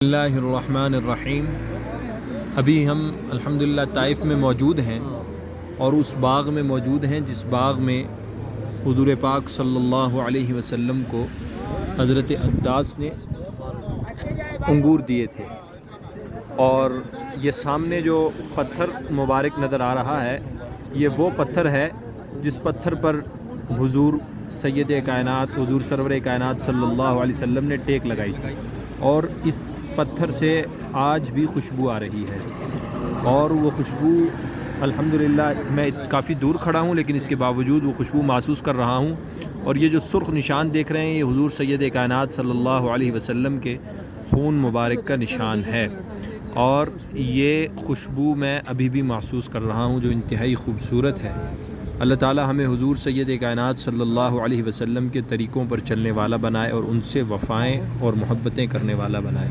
اللہ الرحمن الرحیم۔ ابھی ہم الحمدللہ طائف میں موجود ہیں اور اس باغ میں موجود ہیں جس باغ میں حضور پاک صلی اللہ علیہ وسلم کو حضرت عباس نے انگور دیے تھے، اور یہ سامنے جو پتھر مبارک نظر آ رہا ہے یہ وہ پتھر ہے جس پتھر پر حضور سید کائنات حضور سرور کائنات صلی اللہ علیہ وسلم نے ٹیک لگائی تھی، اور اس پتھر سے آج بھی خوشبو آ رہی ہے، اور وہ خوشبو الحمدللہ میں کافی دور کھڑا ہوں لیکن اس کے باوجود وہ خوشبو محسوس کر رہا ہوں۔ اور یہ جو سرخ نشان دیکھ رہے ہیں یہ حضور سید کائنات صلی اللہ علیہ وسلم کے خون مبارک کا نشان ہے، اور یہ خوشبو میں ابھی بھی محسوس کر رہا ہوں جو انتہائی خوبصورت ہے۔ اللہ تعالی ہمیں حضور سید کائنات صلی اللہ علیہ وسلم کے طریقوں پر چلنے والا بنائے اور ان سے وفائیں اور محبتیں کرنے والا بنائے۔